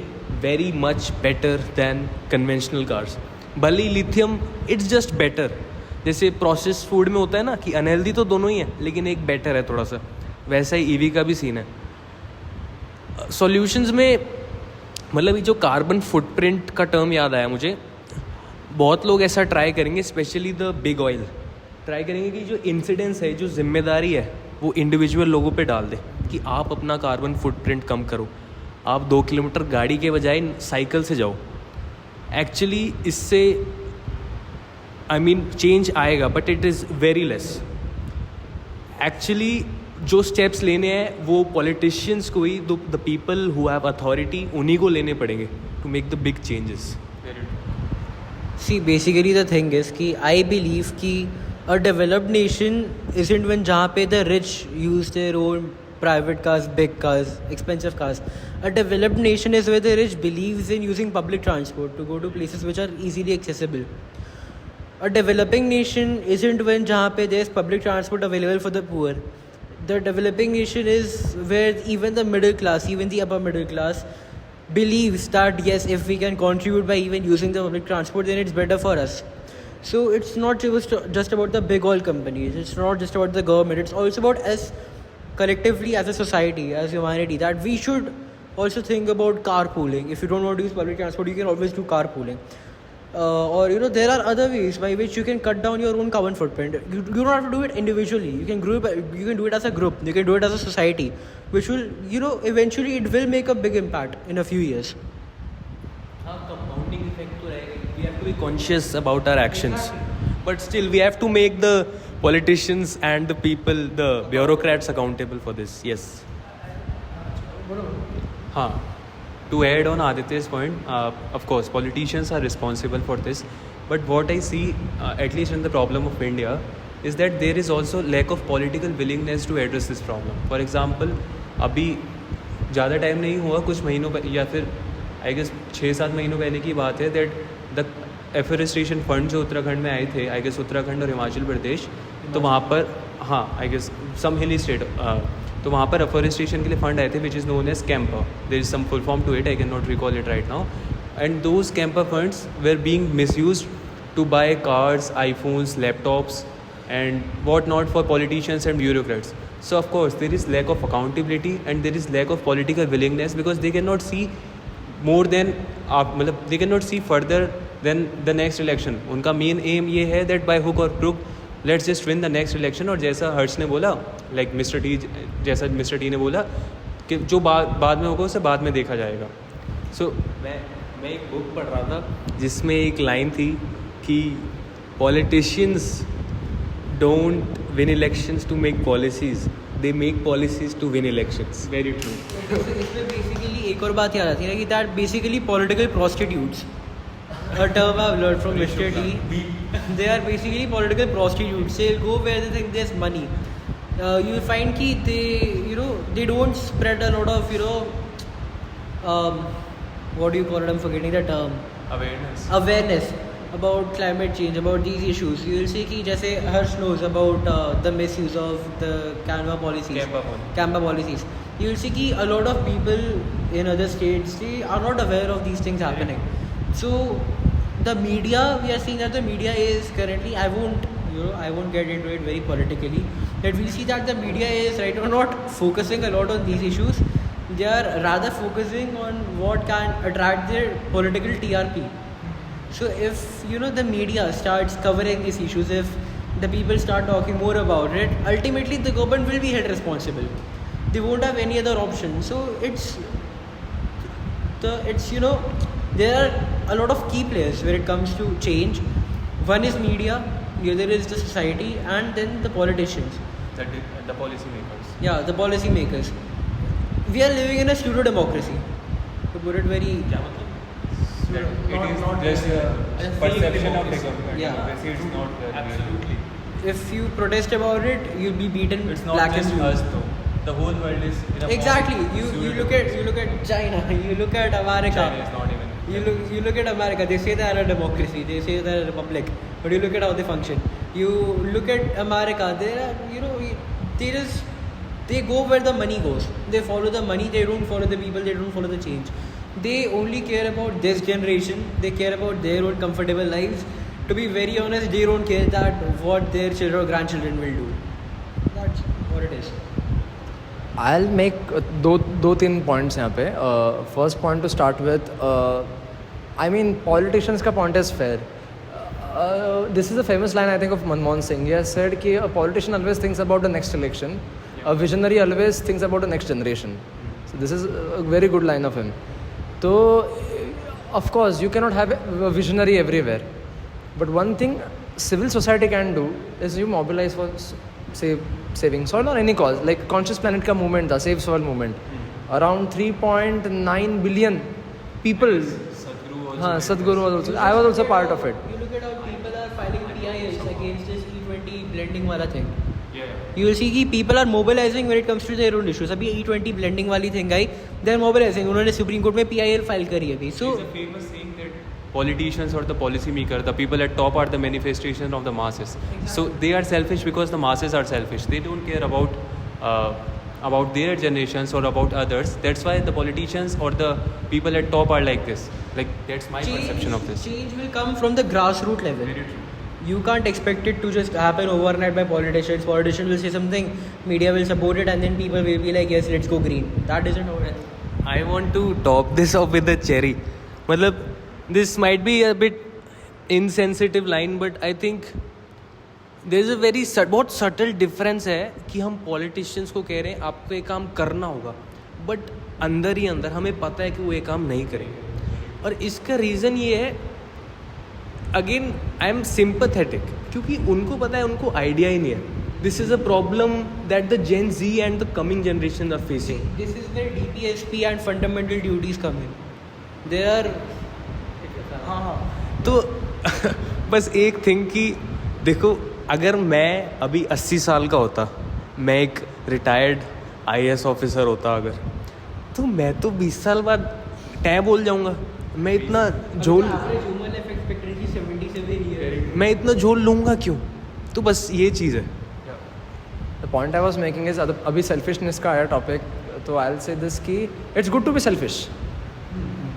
very much better than conventional cars. भले ही लिथियम इट्स जस्ट बेटर, जैसे प्रोसेस फूड में होता है ना कि अनहेल्दी तो दोनों ही है लेकिन एक बेटर है थोड़ा सा, वैसा ही ईवी का भी सीन है. सॉल्यूशंस में मतलब ये जो कार्बन फुटप्रिंट का टर्म याद आया मुझे. बहुत लोग ऐसा ट्राई करेंगे, specially the big oil try करेंगे कि जो इंसिडेंस है, जो जिम्मेदारी है, वो इंडिविजुअल लोगों पे डाल दे कि आप अपना कार्बन फुटप्रिंट कम करो, आप 2 किलोमीटर गाड़ी के बजाय साइकिल से जाओ. एक्चुअली इससे चेंज आएगा but it is very less. Actually जो स्टेप्स लेने हैं वो पॉलिटिशियंस को ही, the people who have authority, उन्हीं को लेने पड़ेंगे to make the big changes. See, basically the thing is कि I believe कि a developed nation isn't when जहाँ पे the rich use their own private cars, big cars, expensive cars. A developed nation is where the rich believes in using public transport to go to places which are easily accessible. A developing nation isn't when जहाँ पे there's public transport available for the poor. The developing nation is where even the middle class, even the upper middle class, believes that yes, if we can contribute by even using the public transport, then it's better for us. So it's not just about the big oil companies, it's not just about the government, it's also about us collectively as a society, as humanity, that we should also think about carpooling. If you don't want to use public transport, you can always do carpooling. Or there are other ways by which you can cut down your own carbon footprint. You don't have to do it individually. You can do it as a group. You can do it as a society, which will eventually it will make a big impact in a few years. Compounding effect to रहेगा. We have to be conscious about our actions, but still we have to make the politicians and the people, the bureaucrats accountable for this. Yes. हाँ. To add on Aditya's point, of course, politicians are responsible for this. But what I see, at least in the problem of India, is that there is also lack of political willingness to address this problem. For example, अभी ज़्यादा time नहीं हुआ, कुछ महीनों या फिर I guess 6-7 महीनों पहले की बात है, दैट द एफोरेस्टेशन फंड जो उत्तराखंड में आए थे, आई गेस उत्तराखंड और हिमाचल प्रदेश, तो वहाँ पर हाँ आई गेस सम हिली स्टेट, तो वहाँ पर अफोरेस्टेशन के लिए फंड आए थे which is known as CAMPA. There is some full form to it, I can not recall it right now. And those CAMPA funds were being misused to buy cars, iPhones, laptops and what not for politicians and bureaucrats. So of course there is lack of accountability and there is lack of political willingness because they cannot see more than मतलब they cannot see further than the next election. उनका main M ये है that by hook or crook let's just win the next election. और जैसा हर्ष ने बोला, like जैसा mister T ने बोला कि जो बाद में होगा उसे बाद में देखा जाएगा. So मैं एक बुक पढ़ रहा था जिसमें एक लाइन थी कि politicians don't win elections to make policies, they make policies to win elections. Very true. इसमें बेसिकली एक और बात याद आती है कि that basically political prostitutes, a term I've learned from Mr. T. They are basically political prostitutes. They'll go where they think there's money. You'll find कि they don't spread a lot of what do you call it? I'm forgetting the term. Awareness about climate change, about these issues. You will see कि जैसे Harsh knows about the misuse of the Canva policies. You will see कि a lot of people in other states, they are not aware of these things happening. So the media, we are seeing that the media is currently, I won't get into it very politically, that we see that the media is right now not focusing a lot on these issues. they are rather focusing on what can attract their political TRP. So if the media starts covering these issues, if the people start talking more about it, ultimately the government will be held responsible. They won't have any other option. So it's there are a lot of key players where it comes to change. One is media, the other is the society, and then the politicians. The policymakers. Yeah, the policy makers. We are living in a pseudo democracy, to put it very. It is just a perception of the government. Yeah. Obviously, it's not absolutely. If you protest about it, you'll be beaten It's not black just and blue. us though. The whole world is in a Exactly. form of You pseudo look at China. You look at America. China is not even. You look at America. They say they are a democracy. They say they are a republic. But you look at how they function. You look at America. They are they go where the money goes. They follow the money. They don't follow the people. They don't follow the change. They only care about this generation. They care about their own comfortable lives. To be very honest, they don't care that what their children or grandchildren will do. That's what it is. I'll make दो तीन points यहाँ पे. First point to start with, I mean politicians का point is fair. This is a famous line I think of Manmohan Singh. He has said कि a politician always thinks about the next election. A visionary always thinks about the next generation. So this is a very good line of him. So of course you cannot have a visionary everywhere. But one thing civil society can do is you mobilize for saving soil or any cause. Like Conscious Planet का movement था, Save Soil movement. Around 3.9 billion people. Sadhguru was also. I was also part of it. You look at how people are filing PILs against this E20 blending wala thing. Yeah. You will see कि people are mobilizing when it comes to their own issues. अभी E20 blending वाली thing I, they are mobilizing. उन्होंने supreme court में PIL file करी अभी. So There's a famous saying that politicians or the policymaker, the people at top are the manifestation of the masses. So they are selfish because the masses are selfish. They don't care about their generations or about others. That's why the politicians or the people at top are like this. Like that's my perception of this. Change will come from the grassroots level. Very true. You can't expect it to just happen overnight by politicians. Politicians will say something, media will support it, and then people will be like, yes, let's go green. That isn't how it is. I want to top this off with a cherry. मतलब this might be a bit insensitive line, but I think there is a very बहुत subtle difference है कि हम politicians को कह रहे हैं आपको ये काम करना होगा, but अंदर ही अंदर हमें पता है कि वो ये काम नहीं करेंगे. और इसका रीज़न ये है, अगेन आई एम सिंपैथेटिक, क्योंकि उनको पता है, उनको आइडिया ही नहीं है. This is a problem that the Gen Z and the coming generation are facing. This is where DPSP and fundamental duties come in. They are तो बस एक थिंग कि देखो, अगर मैं अभी 80 साल का होता, मैं एक रिटायर्ड IAS ऑफिसर होता अगर, तो मैं तो 20 साल बाद टै बोल जाऊंगा. मैं इतना झोल human life expectancy 77 years. मैं इतना झोल लूँगा क्यों? तो बस ये चीज़ है. The point I was making is अभी selfishness का आया topic, तो I'll say this कि it's good to be selfish,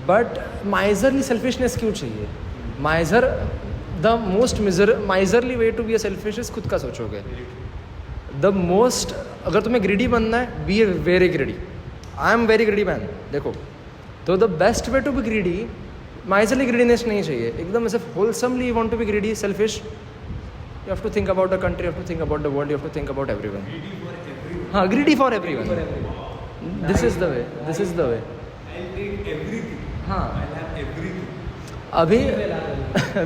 but miserly selfishness क्यों चाहिए? The most miserly way to be a selfish is खुद का सोचोगे. The most, अगर तुम्हें greedy बनना है, be very greedy. I am very greedy man. देखो, तो the best way to be greedy, miserly greediness नहीं चाहिए. एकदम ऐसे wholesomely you want to be greedy, selfish. You have to think about the country, you have to think about the world, you have to think about everyone. Greedy for everyone. This is the way. I'll take everything. I'll have everything. अभी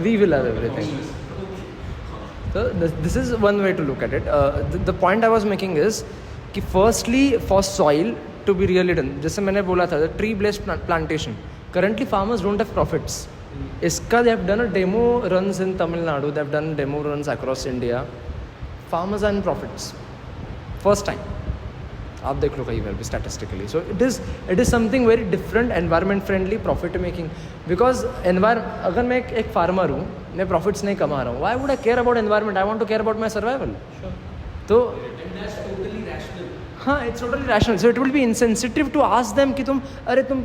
we will have everything. So this is one way to look at it. The point I was making is कि firstly for soil to be really done, जैसे मैंने बोला था, the tree based plantation. Currently farmers don't have profits. इसका they have done a demo runs in Tamil Nadu, they have done demo runs across India. Farmers are in profits. First time. आप देख लो कहीं पर भी statistically. So it is something very different, environment friendly, profit making. Because अगर मैं एक farmer हूँ, मैं profits नहीं कमा रहा हूँ, why would I care about environment? I want to care about my survival. Sure. तो And that's totally rational. हाँ, it's totally rational. So it will be insensitive to ask them कि तुम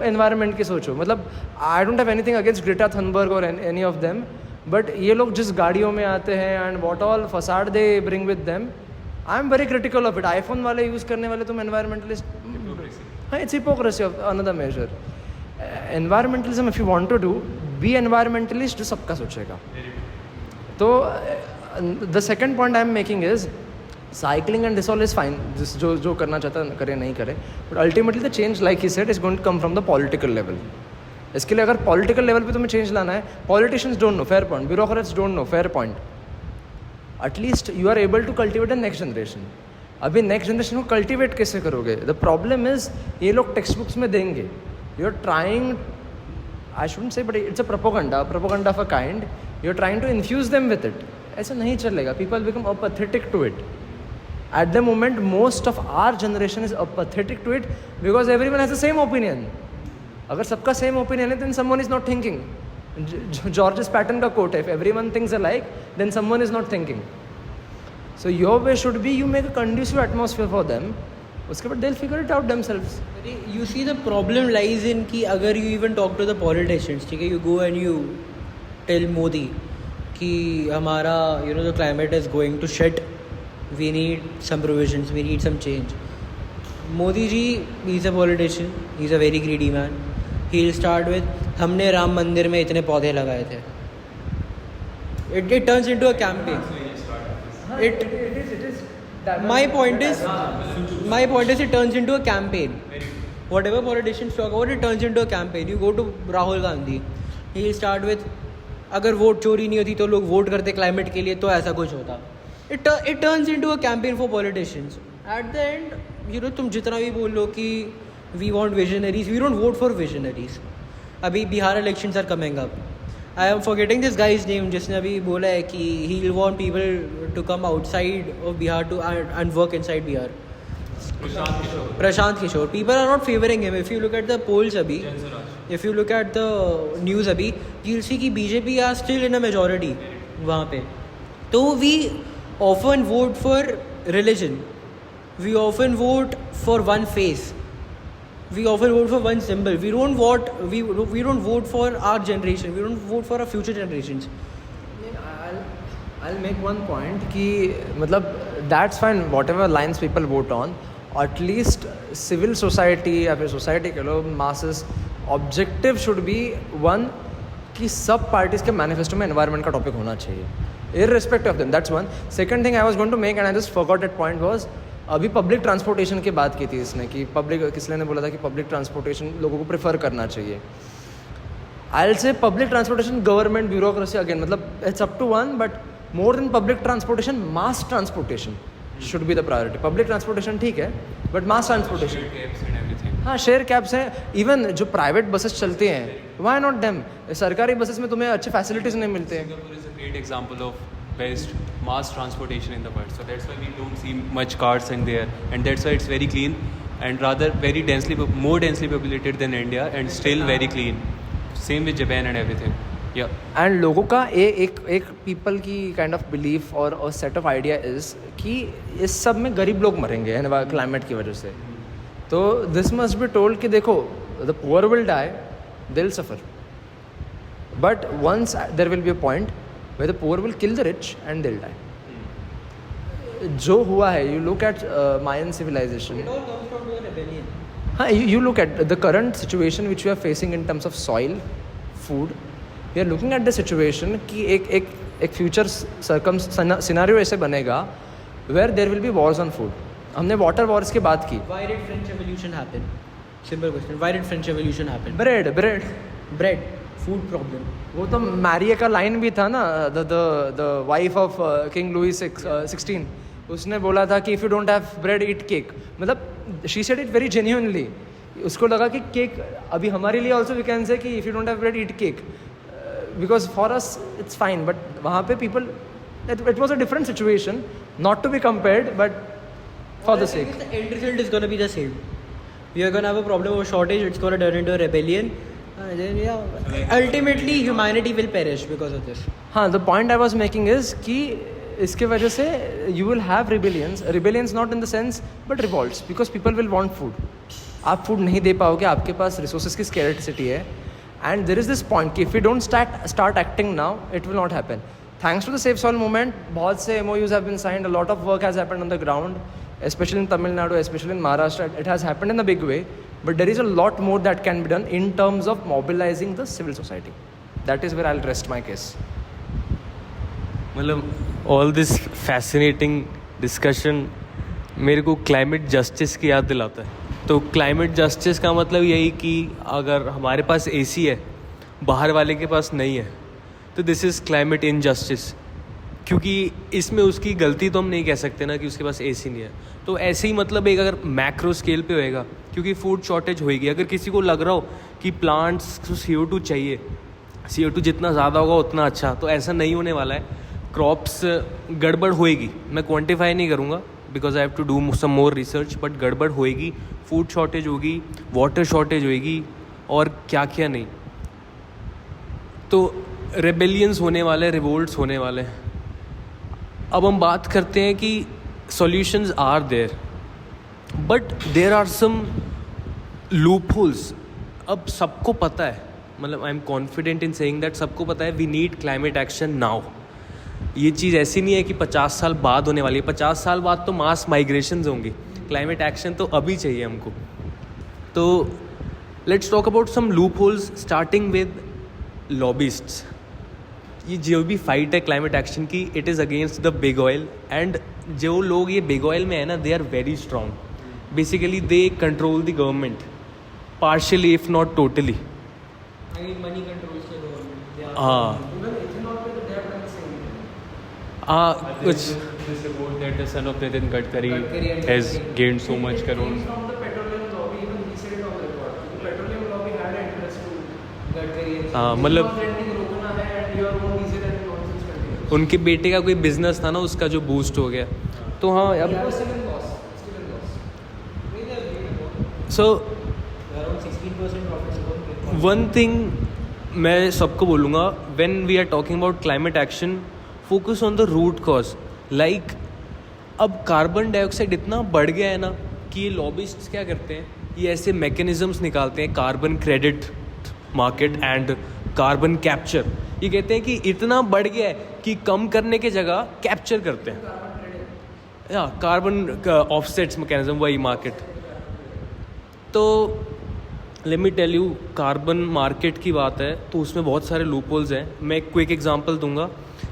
environment की सोचो. मतलब I don't have anything against Greta Thunberg or any of them, but ये लोग जिस गाड़ियों में आते हैं and what all facade they bring with them, I am very critical of it. iPhone वाले यूज़ करने वाले तुम environmentalist. It's hypocrisy of another measure. Environmentalism, if you want to do, be environmentalist, जो सबका सोचेगा. तो the second point I'm making is cycling and this all is fine. जो करना चाहता करे नहीं करे. But ultimately the change, like he said, is going to come from the political level. इसके लिए अगर पॉलिटिकल लेवल पे तुम्हें चेंज लाना है, politicians don't know, fair point, bureaucrats don't know, fair point, at least you are able to cultivate the next generation. अभी next generation को cultivate कैसे करोगे? द प्रॉब्लम इज ये लोग टेक्स्ट बुक्स में देंगे, you are trying, I shouldn't say, but it's a propaganda of a kind, you are trying to infuse them with it. ऐसा नहीं चलेगा. People become apathetic to it. At the moment most of our generation is apathetic to it because everyone has the same opinion. अगर सबका same opinion है, then someone is not thinking. George Patton का quote है, if everyone thinks alike, then someone is not thinking. So your way should be, you make a conducive atmosphere for them. उसके बाद they'll figure it out themselves. You see the problem lies in कि अगर you even talk to the politicians, ठीक है, you go and you tell Modi कि हमारा the climate is going to shit, we need some provisions, we need some change. Modi ji, he's a politician, he's a very greedy man. He'll start with, हमने राम मंदिर में इतने पौधे लगाए थे. It turns into a campaign. My point is it turns into a campaign. Whatever politicians talk about, it turns into a campaign. You go to Rahul Gandhi, he'll start with, अगर vote चोरी नहीं होती तो लोग vote करते climate के लिए, तो ऐसा कुछ होता. It turns into a campaign for politicians. At the end, तुम जितना भी बोल लो कि we want visionaries, we don't vote for visionaries. अभी Bihar elections are coming up. I am forgetting this guy's name जिसने अभी बोला है कि he will want people to come outside of Bihar to and work inside Bihar. Prashant Kishore. People are not favoring him. If you look at the polls अभी, if you look at the news अभी, you'll see कि BJP are still in a majority वहाँ पे. तो we often vote for religion. We often vote for one face. We often vote for one symbol. We don't vote for our generation. We don't vote for our future generations. I'll make one point कि मतलब that's fine, whatever lines people vote on, at least civil society या फिर society के लोग masses objective should be one कि सब parties के manifesto में environment का topic होना चाहिए, irrespective of them. That's one. Second thing I was going to make and I just forgot that point was, अभी पब्लिक ट्रांसपोर्टेशन की बात की थी इसने कि किसने ने बोला था कि पब्लिक ट्रांसपोर्टेशन लोगों को प्रेफर करना चाहिए. I will say public transportation, government, bureaucracy, again मतलब it's up to one, but more than public transportation, mass transportation should be the priority. Public transportation ठीक है, बट मास ट्रांसपोर्टेशन, हाँ, share cabs हैं. Even जो private buses चलती हैं, why not them? सरकारी buses में तुम्हें अच्छे फैसिलिटीज़ नहीं मिलते हैं. Singapore is a great example of best mass transportation in the world. So that's why we don't see much cars in there, and that's why it's very clean and rather very more densely populated than India, and still very clean. Same with Japan and everything. Yeah. And लोगों का एक people की kind of belief और set of idea is कि इस सब में गरीब लोग मरेंगे क्लाइमेट की वजह से. तो दिस मस्ट बी टोल्ड कि देखो, the poor will die, they will suffer, but once there will be a point where the poor will kill the rich and they'll die. जो हुआ है, you look at Mayan civilization. It all comes from a rebellion. हाँ, you look at the current situation which we are facing in terms of soil, food. We are looking at the situation कि एक future scenario ऐसे बनेगा where there will be wars on food. हमने water wars की बात की. Why did French Revolution happen? Simple question. Why did French Revolution happen? Bread. Food problem. वो तो मैरिया का लाइन भी था ना, the wife of King Louis 16, उसने बोला था कि if you don't have bread eat cake. मतलब she said it very genuinely. उसको लगा कि केक अभी हमारे लिए ऑल्सो वी कैन से कि if you don't have bread eat cake, because for us it's fine, but वहाँ पे people, it was a different situation, not to be compared, but for the sake. The end result is going to be the same. We are going to have a problem of shortage. It's going to turn into a rebellion. Then ultimately humanity will perish because of this. हाँ, the point I was making is कि इसके वजह से you will have rebellions not in the sense but revolts, because people will want food. आप food नहीं दे पाओगे, आपके पास resources की scarcity है, and there is this point कि if we don't start acting now, it will not happen. Thanks to the Save Soil movement, बहुत से MOUs have been signed, a lot of work has happened on the ground, especially in Tamil Nadu, especially in Maharashtra. It has happened in a big way. But there is a lot more that can be done in terms of mobilizing the civil society. That is where I'll rest my case. मतलब all this fascinating discussion मेरे को climate justice की याद दिलाता है. तो climate justice का मतलब यही कि अगर हमारे पास एसी है, बाहर वाले के पास नहीं है, तो दिस इज़ क्लाइमेट इनजस्टिस. क्योंकि इसमें उसकी गलती तो हम नहीं कह सकते ना कि उसके पास एसी नहीं है. तो ऐसे ही मतलब एक अगर मैक्रो स्केल पे होएगा, क्योंकि फूड शॉर्टेज होएगी. अगर किसी को लग रहा हो कि प्लांट्स को CO2 चाहिए, CO2 जितना ज़्यादा होगा उतना अच्छा, तो ऐसा नहीं होने वाला है. क्रॉप्स गड़बड़ होएगी, मैं क्वांटिफाई नहीं करूँगा because I have to do some more research, but गड़बड़ होएगी, फूड शॉर्टेज होगी, वाटर शॉर्टेज होएगी और क्या क्या नहीं. तो रेबेलियंस होने वाले, रिवोल्ट्स होने वाले हैं. अब हम बात करते हैं कि solutions are there, but there are some loopholes. अब सबको पता है, मतलब I am confident in saying that सबको पता है we need climate action now. ये चीज़ ऐसी नहीं है कि 50 साल बाद होने वाली है. 50 साल बाद तो मास माइग्रेशंस होंगी. क्लाइमेट एक्शन तो अभी चाहिए हमको. तो let's talk about some loopholes starting with lobbyists. ये जो भी फाइट है क्लाइमेट एक्शन की, it is against the big oil. And जो लोग ये बिग ऑयल में है ना, they are very strong. Basically they control the government partially if not totally. हाँ कुछ This report that the son of Nitin Gadkari has gained so much crore. From the petroleum lobby, even he said it on the record. The petroleum lobby had an interest to Gadkari. हाँ मतलब रोकना है and your own diesel and nonsense continues. उनके बेटे का कोई business था ना, उसका जो बूस्ट हो गया. तो हाँ अब सो वन थिंग मैं सबको बोलूँगा, when we are talking about climate action, focus on the root cause. Like अब कार्बन डाइऑक्साइड इतना बढ़ गया है ना कि ये लॉबिस्ट्स क्या करते हैं, ये ऐसे मैकेनिज्म्स निकालते हैं, carbon credit market and carbon capture. ये कहते हैं कि इतना बढ़ गया है कि कम करने के जगह कैप्चर करते हैं. या कार्बन ऑफसेट्स मैकेनिज्म, वही मार्केट. तो let me tell you, carbon market की बात है तो उसमें बहुत सारे लूपहोल्स हैं. मैं एक क्विक एग्जांपल दूंगा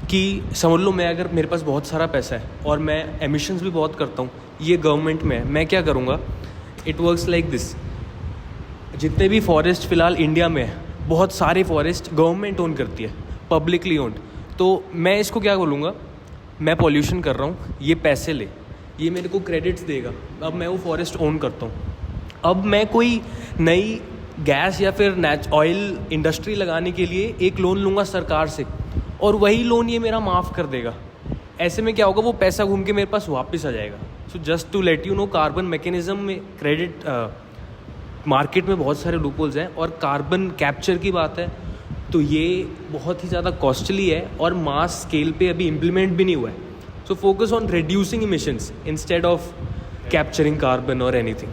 कि समझ लो मैं अगर मेरे पास बहुत सारा पैसा है और मैं एमिशंस भी बहुत करता हूँ, ये गवर्नमेंट में है, मैं क्या करूँगा. It works like this. जितने भी फॉरेस्ट फ़िलहाल इंडिया में है, बहुत सारे फॉरेस्ट गवर्नमेंट ओन करती है, पब्लिकली ओन्ड. तो मैं इसको क्या बोलूँगा, मैं पॉल्यूशन कर रहा हूँ, ये पैसे ले, ये मेरे को क्रेडिट्स देगा. अब मैं वो फॉरेस्ट ओन करता हूँ. अब मैं कोई नई गैस या फिर ऑयल इंडस्ट्री लगाने के लिए एक लोन लूँगा सरकार से, और वही लोन ये मेरा माफ़ कर देगा. ऐसे में क्या होगा, वो पैसा घूम के मेरे पास वापस आ जाएगा. So just to let you know, carbon mechanism में क्रेडिट मार्केट में बहुत सारे लूपहोल्स हैं. और कार्बन कैप्चर की बात है तो ये बहुत ही ज़्यादा कॉस्टली है और मास स्केल पे अभी इम्प्लीमेंट भी नहीं हुआ है. So focus on reducing emissions instead of capturing carbon और anything.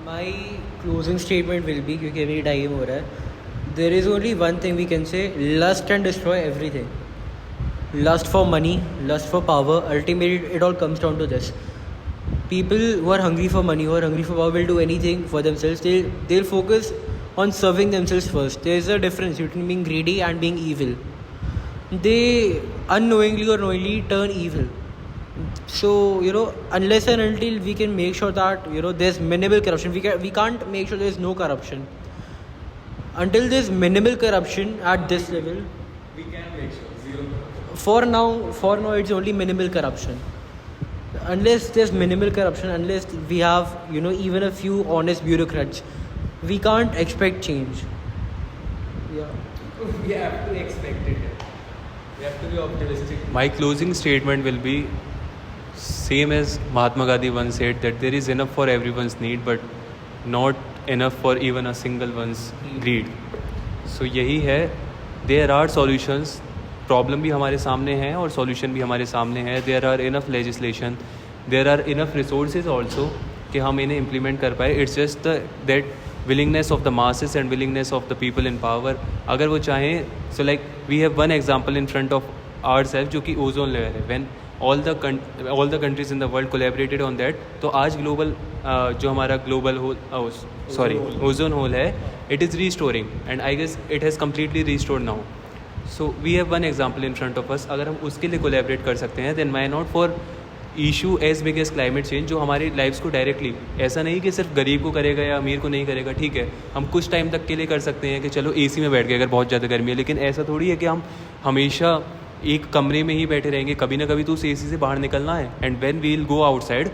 My closing statement will be, क्योंकि अभी टाइम हो रहा है, there is only one thing we can say: lust can destroy everything. Lust for money, lust for power, ultimately it all comes down to this. People who are hungry for money, who are hungry for power, will do anything for themselves. They'll focus on serving themselves first. There is a difference between being greedy and being evil. They unknowingly or knowingly turn evil. So, unless and until we can make sure that, there's minimal corruption, we can't make sure there's no corruption. Until there's minimal corruption at this level, We can make sure zero. for now it's only minimal corruption. Unless there's minimal corruption, unless we have, even a few honest bureaucrats, we can't expect change. Yeah. We have to expect it. We have to be optimistic. My closing statement will be same as Mahatma Gandhi once said, that there is enough for everyone's need but not enough for even a single one's greed. So यही है, there are solutions. Problem भी हमारे सामने है और solution भी हमारे सामने है. There are enough legislation, there are enough resources also कि हम इन्हें इम्प्लीमेंट कर पाए. It's just that willingness of the masses and willingness of the people in power. अगर वो चाहें, so like we have one example in front of ourselves जो कि ओजोन लेयर है. when all the countries in the world collaborated on that, तो आज global जो हमारा ग्लोबल ओजोन होल है, it is restoring and I guess it has completely restored now. So we have one example in front of us. अगर हम उसके लिए collaborate कर सकते हैं then my not for issue as big as climate change, जो हमारी lives को डायरेक्टली, ऐसा नहीं कि सिर्फ गरीब को करेगा या अमीर को नहीं करेगा. ठीक है, हम कुछ टाइम तक के लिए कर सकते हैं कि चलो एसी में बैठ गए अगर बहुत ज़्यादा गर्मी है, लेकिन ऐसा थोड़ी है कि हम हमेशा एक कमरे में ही बैठे रहेंगे. कभी ना कभी तो उस एसी से बाहर निकलना है. And when we will go outside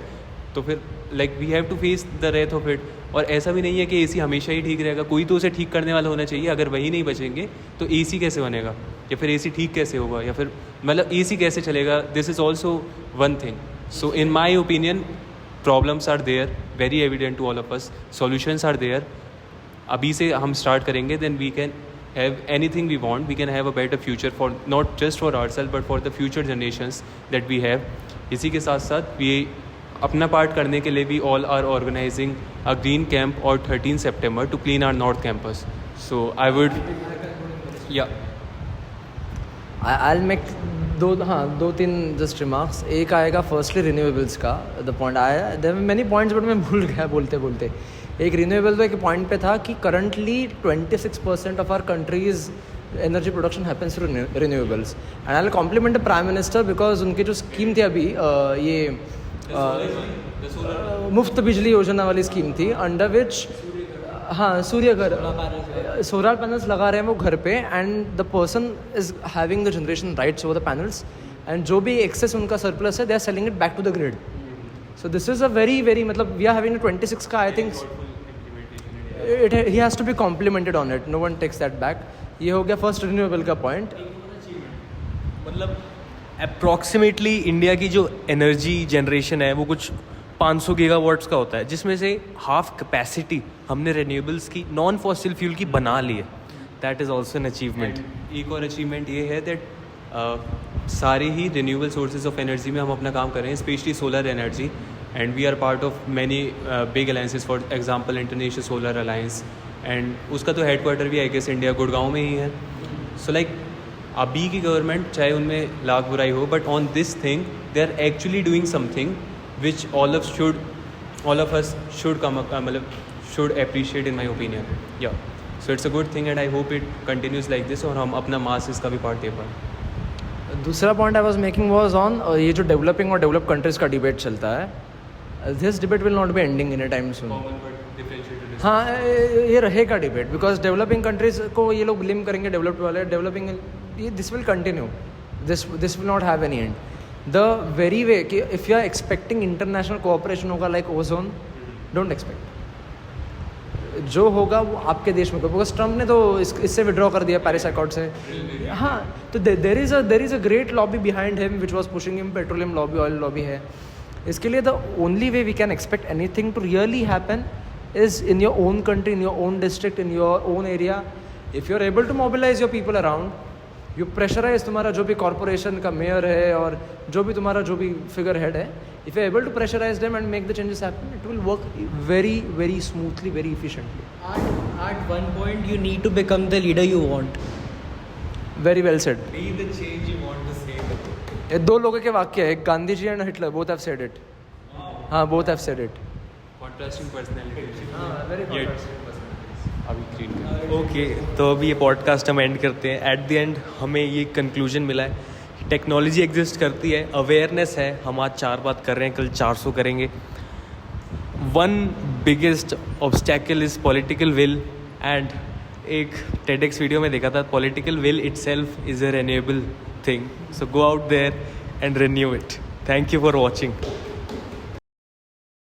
तो फिर like we have to face the wrath of it. और ऐसा भी नहीं है कि एसी हमेशा ही ठीक रहेगा, कोई तो उसे ठीक करने वाला होना चाहिए. अगर वही नहीं बचेंगे तो एसी कैसे बनेगा, या फिर एसी ठीक कैसे होगा, या फिर मतलब एसी कैसे चलेगा. This is also one thing. So in my opinion problems are there, very evident to all of us. Solutions are there. अभी से हम स्टार्ट करेंगे then we can have anything we want. We can have a better future for not just for ourselves but for the future generations that we have. इसी के साथ साथ we अपना part करने के लिए we all are organizing a green camp on 13 September to clean our north campus. So I would I'll make दो तीन जस्ट रिमार्क्स. एक आएगा फर्स्टली रिन्यूएबल्स का. द पॉइंट आया, there are many points but मैं भूल गया बोलते बोलते. एक रिन्यूएबल तो एक पॉइंट पे था कि currently 26% of our country's energy production happens through renewables. And I will compliment the prime minister because उनकी जो स्कीम थी अभी ये मुफ्त बिजली योजना वाली स्कीम थी, अंडर विच सूर्य घर सोलर पैनल्स लगा रहे हैं वो घर पे. And the person is having the generation rights over the panels, and जो भी एक्सेस उनका सरप्लस है they are selling it back to the grid. So this is a very मतलब वी आर हैविंग 26 का. I think he has to be complimented on it. No one takes that back. ये हो गया first renewable का point. मतलब approximately India की जो energy generation है वो कुछ 500 गीगावाट्स का होता है, जिसमें से हाफ कैपेसिटी हमने रिन्यूएबल्स की, नॉन फॉसिल फ्यूल की बना ली है. That is also an achievement. एक और अचीवमेंट ये है दैट सारे ही रिन्यूएबल सोर्सेज ऑफ एनर्जी में हम अपना काम कर रहे हैं, specially solar energy. And we are part of many big alliances, for example international solar alliance. And उसका तो हेडक्वार्टर भी आई गेस इंडिया गुड़गांव में ही है. सो लाइक अभी की गवर्नमेंट चाहे उनमें लाख बुराई हो, but on this thing they are actually doing something which all of us should come मतलब should appreciate in my opinion. या so it's a good thing and I hope it continues like this, और हम अपना मास इसका भी part दे पाएँ. दूसरा point I was making was on ये जो डेवलपिंग और डेवलप कंट्रीज़ का डिबेट चलता है. This debate will not be ending in A time soon. हाँ, ये रहेगा डिबेट, बिकॉज डेवलपिंग कंट्रीज़ को ये लोग ब्लेम करेंगे डेवलप्ड वाले. Developing this will continue, this will not have any end. The very way कि if you are expecting international cooperation होगा लाइक ओजोन, डोंट एक्सपेक्ट. जो होगा वो आपके देश में होगा, बिकॉज ट्रम्प ने तो इससे विड्रॉ कर दिया पेरिस अकॉर्ड से. हाँ, तो there is a great lobby behind him which was pushing him. Petroleum lobby, oil lobby है. इसके लिए the only way we can expect anything to really happen is in your own country, in your own district, in your own area. If you are able to mobilise your people around, you pressurise तुम्हारा जो भी corporation का mayor है और जो भी तुम्हारा जो भी फिगर हेड है, if you're able to pressurize them and make the changes happen, it will work very smoothly, very efficiently. At one point you need to become the leader you want. Very well said. Be the change you want to see. ये दो लोगों के वाक्य है, एक Gandhi ji and Hitler, both have said it. हाँ, both have said it. Contrasting personalities. Very contrasting personalities. अभी green. Okay, तो अभी ये पॉडकास्ट हम एंड करते हैं. एट द एंड हमें ये कंक्लूजन मिला है, टेक्नोलॉजी एग्जिस्ट करती है, अवेयरनेस है. हम आज 4 बात कर रहे हैं, कल 400 करेंगे. One biggest obstacle is political will. And एक टेडेक्स वीडियो में देखा था, political will itself is a renewable thing. So go out there and renew it. Thank you for watching.